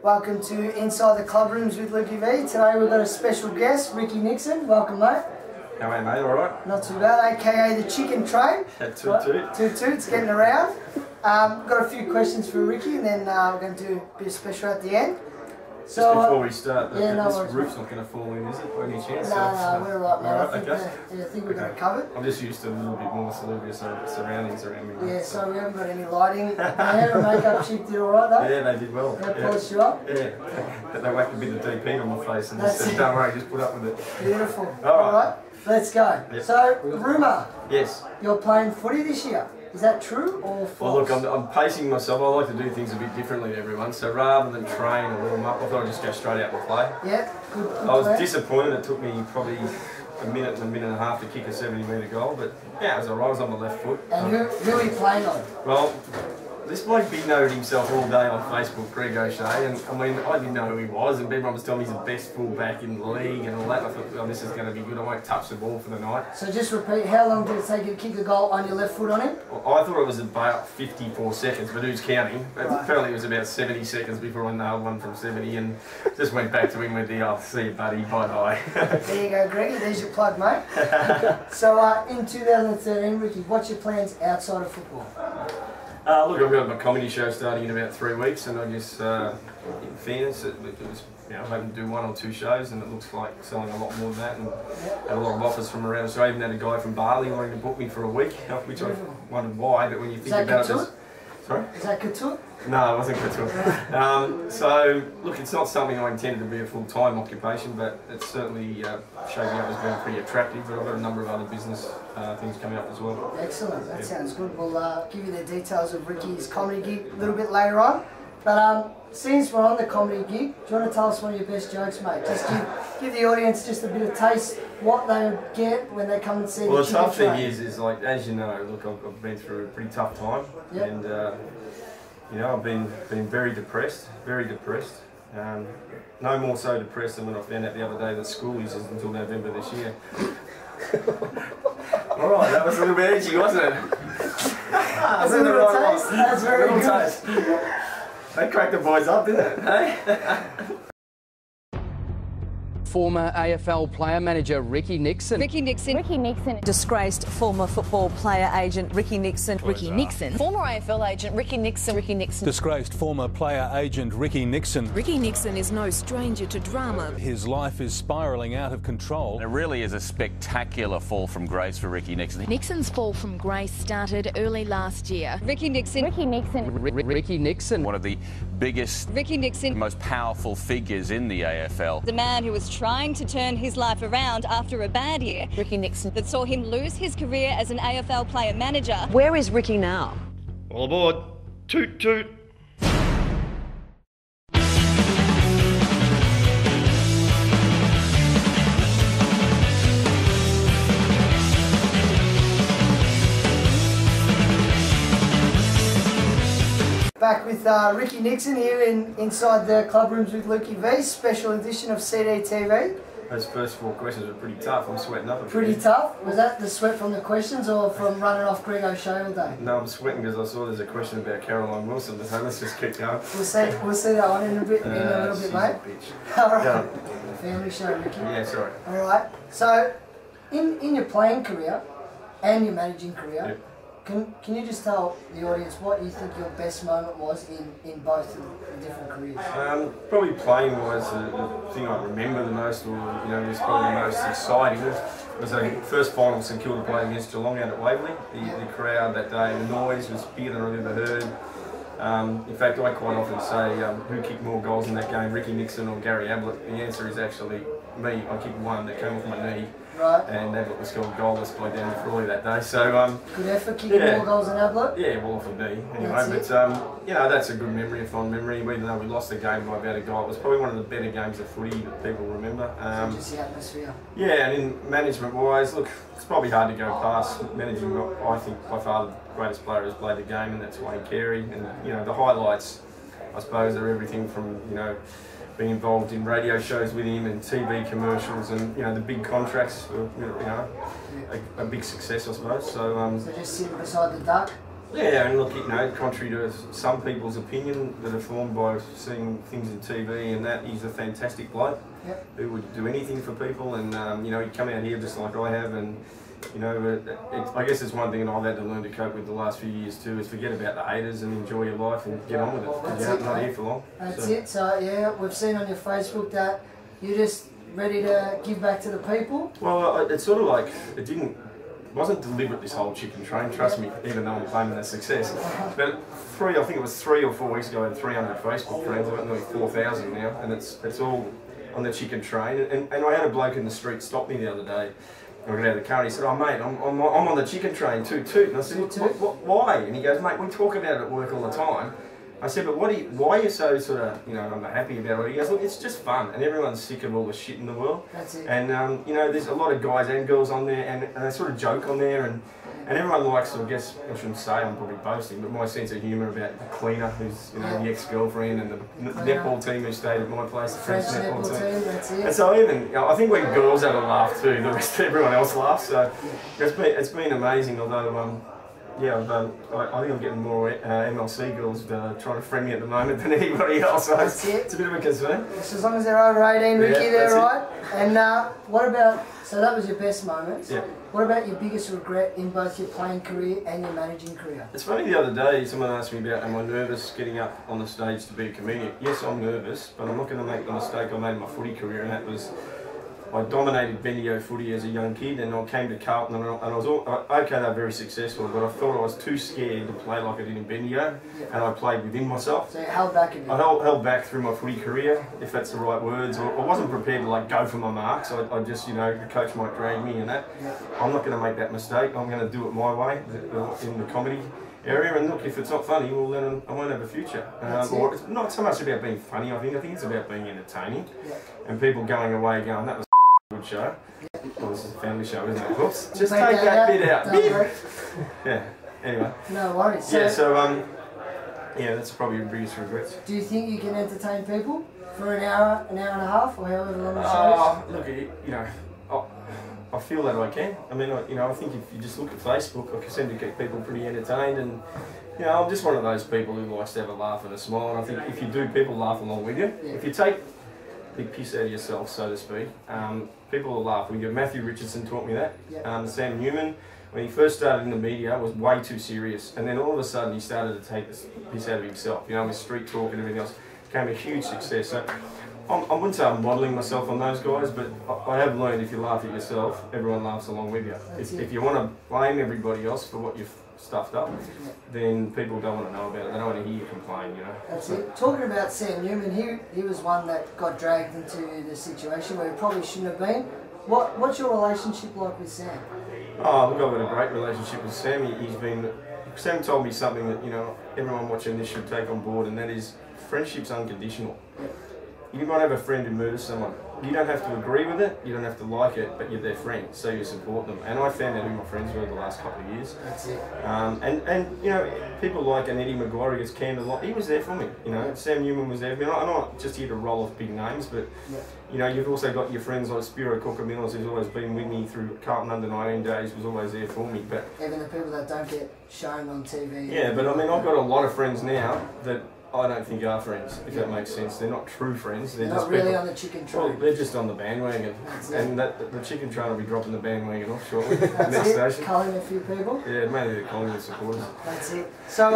Welcome to Inside the Club Rooms with Lukey V. Today we've got a special guest, Ricky Nixon. Welcome, mate. How are you, mate? All right? Not too bad, aka the Chicken Train. Toot. It's getting around. Got a few questions for Ricky, and then we're going to do a bit of special at the end. So, just before we start, this roof's not going to fall in, is it, by any chance? No, we're all right, mate. Right, I think we're going to cover it. I'm just used to a little bit more salubrious surroundings around me. Yeah, so we haven't got any lighting. The hair and makeup chick did all right, though? Yeah, they did well. They polished you up? Yeah. They whacked a bit of DP on my face and just said, don't worry, just put up with it. Beautiful. All right. Let's go. Yep. So, rumour. Yes. You're playing footy this year. Is that true or false? Well, look, I'm pacing myself. I like to do things a bit differently to everyone. So rather than train or warm up, I thought I'd just go straight out and play. Yeah, good I was plan. disappointed. It took me probably a minute and a half to kick a 70-metre goal, but yeah, it was alright. I was on my left foot. And who are you playing on? Well, this bloke big noted himself all day on Facebook, Greg O'Shea, and I mean, I didn't know who he was, and everyone was telling me he's the best full-back in the league and all that. I thought, oh, this is going to be good. I won't touch the ball for the night. So just repeat, how long did it take you to kick a goal on your left foot on him? Well, I thought it was about 54 seconds, but who's counting? Right. Apparently it was about 70 seconds before I nailed one from 70, and just went back to him with the, oh, see you, buddy, bye-bye. There you go, Greggy. There's your plug, mate. So in 2013, Ricky, what's your plans outside of football? Look, I've got my comedy show starting in about 3 weeks, and I just, in fairness, it was, you know, I'm hoping to do 1 or 2 shows, and it looks like selling a lot more than that, and had a lot of offers from around Australia. I even had a guy from Bali wanting to book me for a week, which I wondered why, but when you think about it, sorry? Is that couture? No, it wasn't couture. So, look, it's not something I intended to be a full-time occupation, but it's certainly shaping up as being pretty attractive, but I've got a number of other business things coming up as well. Excellent, that sounds good. We'll give you the details of Ricky's comedy gig a little bit later on. But since we're on the comedy gig, do you want to tell us one of your best jokes, mate? Just give the audience just a bit of taste what they get when they come and see well, the tough thing is like, as you know, look, I've been through a pretty tough time, and you know, I've been very depressed, no more so depressed than when I found out the other day that school isn't until November this year. All right, that was a little bit edgy, wasn't it? That's a little taste. That's very good. Taste. They cracked the boys up, didn't it? Hey? Former AFL player manager Ricky Nixon. Ricky Nixon. Disgraced former football player agent Ricky Nixon. Ricky Nixon. Former AFL agent Ricky Nixon. Disgraced former player agent Ricky Nixon. Ricky Nixon is no stranger to drama. His life is spiralling out of control. It really is a spectacular fall from grace for Ricky Nixon. Nixon's fall from grace started early last year. Ricky Nixon. Ricky Nixon. One of the biggest, most powerful figures in the AFL. The man who was trying to turn his life around after a bad year. Ricky Nixon. That saw him lose his career as an AFL player manager. Where is Ricky now? All aboard. Toot toot. Back with Ricky Nixon here inside the Club Rooms with Lukey V, special edition of CDTV. Those first 4 questions were pretty tough. I'm sweating up a bit. Pretty tough? Was that the sweat from the questions or from running off Greg O'Shea all day? No, I'm sweating because I saw there's a question about Caroline Wilson, so let's just keep going. We'll see that one in a little bit, mate. Bitch. All right. Family show, Ricky. Yeah, sorry. All right. So, in your playing career and your managing career, can you just tell the audience what you think your best moment was in both of the different careers? Probably playing was the thing I remember the most, or you know, was probably the most exciting. It was the first final St Kilda played against Geelong out at Waverley. The crowd that day, the noise was bigger than I've ever heard. In fact, I quite often say, who kicked more goals in that game, Ricky Nixon or Gary Ablett? The answer is actually me. I kicked one that came off my knee. Right. And Ablett was scored goalless by down the Frawley that day. So good effort, kicking more goals than Ablett? Yeah, well for me anyway. But you know, that's a good memory, a fond memory. Even though we lost the game by about a goal, it was probably one of the better games of footy that people remember. Just the atmosphere. Yeah, and in management wise, look, it's probably hard to go past managing. I think by far the greatest player who's played the game, and that's Wayne Carey. And you know, the highlights, I suppose, are everything from, you know, being involved in radio shows with him and TV commercials, and you know, the big contracts were, you know, a big success, I suppose. So so just sitting beside the duck. Yeah, and look, you know, contrary to some people's opinion that are formed by seeing things in TV and that, he's a fantastic bloke who would do anything for people, and you know, he'd come out here just like I have, and you know, I guess it's one thing that I've had to learn to cope with the last few years too, is forget about the haters and enjoy your life and get on with it, because you're not here for long. That's it. So yeah, we've seen on your Facebook that you're just ready to give back to the people. Well, it's sort of like, it wasn't deliberate, this whole chicken train, trust me, even though I'm claiming that success. But I think it was 3 or 4 weeks ago, I had 300 Facebook friends, I've got nearly 4,000 now, and it's all on the chicken train. And I had a bloke in the street stop me the other day. I got out of the car and he said, "Oh mate, I'm on the chicken train, toot toot." And I said, "Why?" And he goes, "Mate, we talk about it at work all the time." I said, "But why are you so sort of, you know, unhappy about it?" He goes, "Look, it's just fun, and everyone's sick of all the shit in the world." That's it. And you know, there's a lot of guys and girls on there, and they sort of joke on there, and everyone likes, I guess, I shouldn't say, I'm probably boasting, but my sense of humour about the cleaner, who's, you know, the ex-girlfriend, and the netball team who stayed at my place, the French netball team. That's it. And so even, you know, I think we girls have a laugh too, the rest of everyone else laughs, so it's been amazing, although, yeah, I think I'm getting more MLC girls trying to friend me at the moment than anybody else, so it's a bit of a concern. Just as long as they're over 18, Ricky, they're right. And what about, so that was your best moments. Yeah. What about your biggest regret in both your playing career and your managing career? It's funny, the other day someone asked me about, am I nervous getting up on the stage to be a comedian? Yes, I'm nervous, but I'm not going to make the mistake I made in my footy career, and that was, I dominated Bendigo footy as a young kid, and I came to Carlton, and I was okay, they're very successful, but I thought I was too scared to play like I did in Bendigo, and I played within myself. So you held back a bit? I held back through my footy career, if that's the right words. I wasn't prepared to like go for my marks. I just, you know, the coach might drag me and that. I'm not going to make that mistake. I'm going to do it my way in the comedy area, and look, if it's not funny, well then I won't have a future. Or it's not so much about being funny, I think it's about being entertaining, and people going away going, that was a good show. Well, this is a family show, isn't it? Whoops. Just take that bit out. Yeah, anyway. No worries. Yeah, so yeah, that's probably your biggest regrets. Do you think you can entertain people for an hour and a half, or however long the show is? Look, you know, I feel that I can. I mean, you know, I think if you just look at Facebook, I can seem to keep people pretty entertained, and you know, I'm just one of those people who likes to have a laugh and a smile. And I think if you do, people laugh along with you. If you take the piss out of yourself, so to speak, people will laugh with you. Matthew Richardson taught me that. Sam Newman, when he first started in the media, was way too serious, and then all of a sudden he started to take this piss out of himself. You know, with street talk and everything else, became a huge success. So I wouldn't say I'm modelling myself on those guys, but I have learned if you laugh at yourself, everyone laughs along with you. If you want to blame everybody else for what you've stuffed up, then people don't want to know about it. They don't want to hear you complain, you know. That's it. Talking about Sam Newman, he was one that got dragged into the situation where he probably shouldn't have been. What's your relationship like with Sam? Oh, look, I've got a great relationship with Sam. Sam told me something that, you know, everyone watching this should take on board, and that is friendship's unconditional. You might have a friend who murders someone. You don't have to agree with it, you don't have to like it, but you're their friend, so you support them. And I found out who my friends were the last couple of years. That's it. And you know, people like an Eddie Maguire who gets canned a lot, he was there for me. You know, Sam Newman was there for me. I'm not just here to roll off big names, but you know, you've also got your friends like Spiro Kokomillis, who's always been with me through Carlton under 19 days, was always there for me. But even the people that don't get shown on TV. Yeah, but I mean, I've got a lot of friends now that I don't think are friends, if that makes sense. They're not true friends. They're just not really people, on the chicken train. Well, they're just on the bandwagon. And the chicken train will be dropping the bandwagon off shortly. Next station. Culling a few people. Yeah, mainly the Collingwood supporters. That's it. So,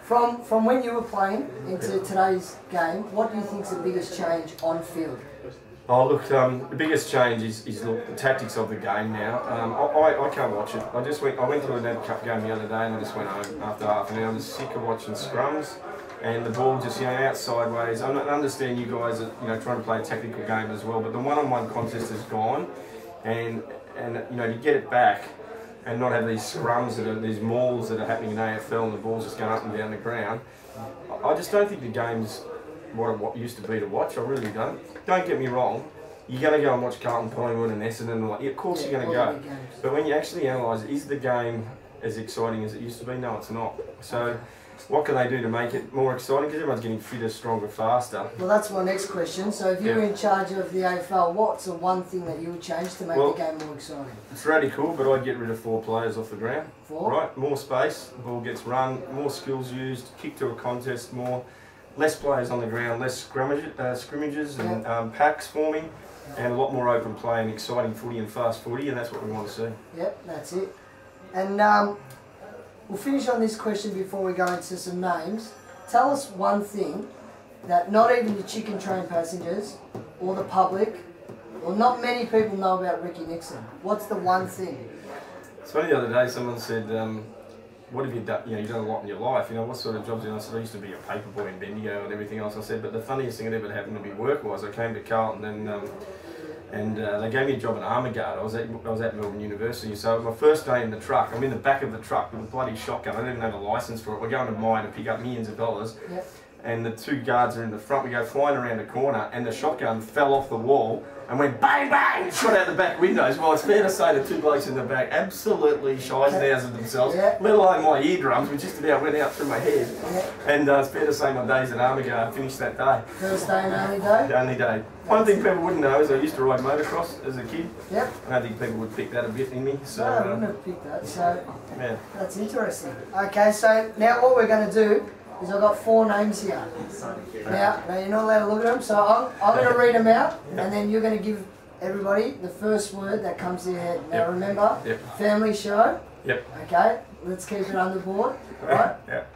from when you were playing into today's game, what do you think is the biggest change on field? Oh look, the biggest change is look, the tactics of the game now. I can't watch it. I went to a Ned Cup game the other day and I just went home after half an hour. I'm just sick of watching scrums and the ball just, you know, out sideways. I understand you guys are, you know, trying to play a tactical game as well, but the one-on-one contest is gone, and you know, to get it back and not have these scrums these mauls that are happening in AFL and the ball's just going up and down the ground. I just don't think the game's what it used to be to watch. I really don't. Don't get me wrong. You're going to go and watch Carlton, Collingwood and Essendon. Like, of course you're going to go. But when you actually analyse it, is the game as exciting as it used to be? No, it's not. So what can they do to make it more exciting? Because everyone's getting fitter, stronger, faster. Well, that's my next question. So if you were in charge of the AFL, what's the one thing that you would change to make the game more exciting? It's radical, but I'd get rid of 4 players off the ground. 4? Right, more space, the ball gets run, more skills used, kick to a contest more, less players on the ground, less scrimmages and packs forming, and a lot more open play and exciting footy and fast footy, and that's what we want to see. Yep, that's it. And we'll finish on this question before we go into some names. Tell us one thing that not even the chicken train passengers or the public, or not many people know about Ricky Nixon. What's the one thing? It's funny, the other day someone said, what have you done? You know, you've done a lot in your life. You know, what sort of jobs? I said I used to be a paper boy in Bendigo and everything else. I said, but the funniest thing that ever happened to me work-wise, I came to Carlton and they gave me a job at Armour Guard. I was at Melbourne University, so my first day in the truck, I'm in the back of the truck with a bloody shotgun. I didn't have a licence for it. We're going to mine to pick up millions of dollars. Yep. And the 2 guards are in the front. We go flying around the corner, and the shotgun fell off the wall and went bang bang, shot out the back windows. Well, it's fair to say the 2 blokes in the back absolutely shies of themselves, let alone my eardrums, which just about went out through my head. And it's fair to say my days at Armour Guard finished that day. First day and only day? The only day. One thing people wouldn't know is I used to ride motocross as a kid. Yep. I don't think people would pick that a bit in me. So, no, I wouldn't have picked that. So yeah. That's interesting. Okay, so now what we're going to do is I've got 4 names here. Now you're not allowed to look at them, so I'm going to read them out, and then you're going to give everybody the first word that comes to your head. Now remember, family show. Yep. Okay, let's keep it on the board. Right? Yep.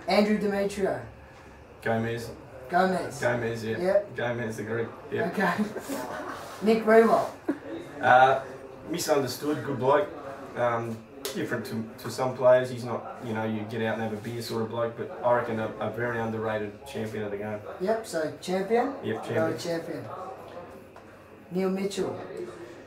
Andrew Demetrio. Gomez. Gomez, yeah. Yep. Gomez, the Greek. Yep. Okay. Nick Rewalt. Misunderstood, good bloke. Different to some players. He's not, you know, you get out and have a beer sort of bloke, but I reckon a very underrated champion of the game. Yep, so champion? Yep, champion. Neil Mitchell.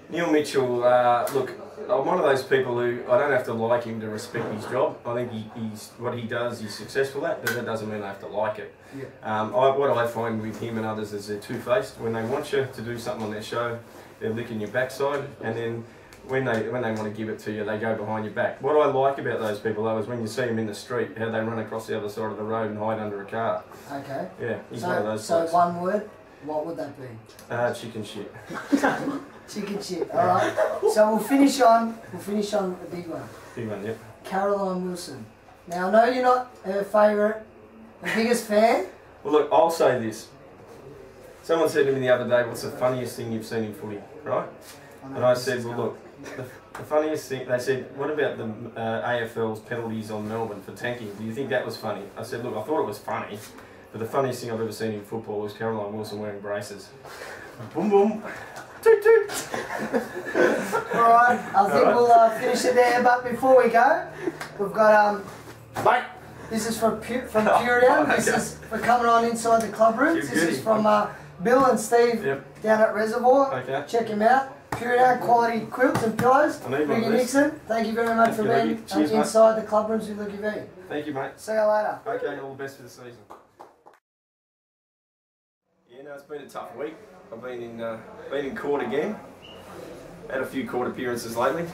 Neil Mitchell, look, I'm one of those people who, I don't have to like him to respect his job. I think he's what he does, he's successful at, but that doesn't mean I have to like it. Yeah. What I find with him and others is they're two-faced. When they want you to do something on their show, they're licking your backside, and then when they want to give it to you, they go behind your back. What I like about those people, though, is when you see them in the street, how they run across the other side of the road and hide under a car. Okay. Yeah, he's one of those So folks. one word, what would that be? Chicken shit. Chicken shit. All right. So we'll finish on the big one. Big one, yep. Caroline Wilson. Now I know you're not her favourite, the biggest fan. Well, look, I'll say this. Someone said to me the other day, "What's the funniest thing you've seen in footy?" Right? And I said, "Well, look, the funniest thing." They said, "What about the AFL's penalties on Melbourne for tanking? Do you think that was funny?" I said, "Look, I thought it was funny, but the funniest thing I've ever seen in football was Caroline Wilson wearing braces." Boom, boom. Toot, toot. Alright, I think we'll finish it there, but before we go, we've got, mate, this is from Puritan, this is for coming on inside the club rooms, this is from Bill and Steve down at Reservoir, check him out. Puritan quality quilts and pillows. Ricky Nixon, thank you very much for being inside the club rooms with Lukey V. Thank you, mate. See you later. Okay, all the best for the season. Yeah, no, it's been a tough week. I've been in court again. Had a few court appearances lately.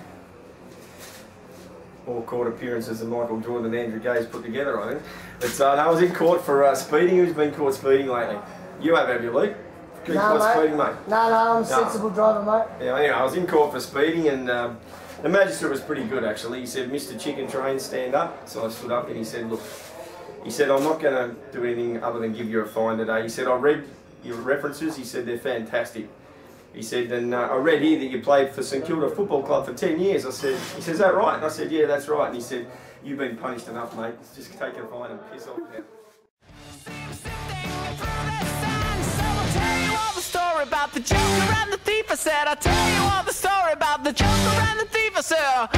All court appearances that Michael Jordan and Andrew Gaze put together, I think. But I was in court for speeding. Who's been caught speeding lately? You have you, Luke? Speeding, mate? No, I'm a sensible driver, mate. Yeah, anyway, I was in court for speeding, and the magistrate was pretty good, actually. He said, "Mr. Chicken Train, stand up." So I stood up, and he said, "Look," he said, "I'm not going to do anything other than give you a fine today." He said, "I read your references." He said, "They're fantastic." He said, "And I read here that you played for St Kilda Football Club for 10 years. I said, he said, "Is that right?" And I said, "Yeah, that's right." And he said, "You've been punished enough, mate. Just take a fine and piss off now." About the Joker and the thief, I said, I'll tell you all the story about the Joker and the thief, I said,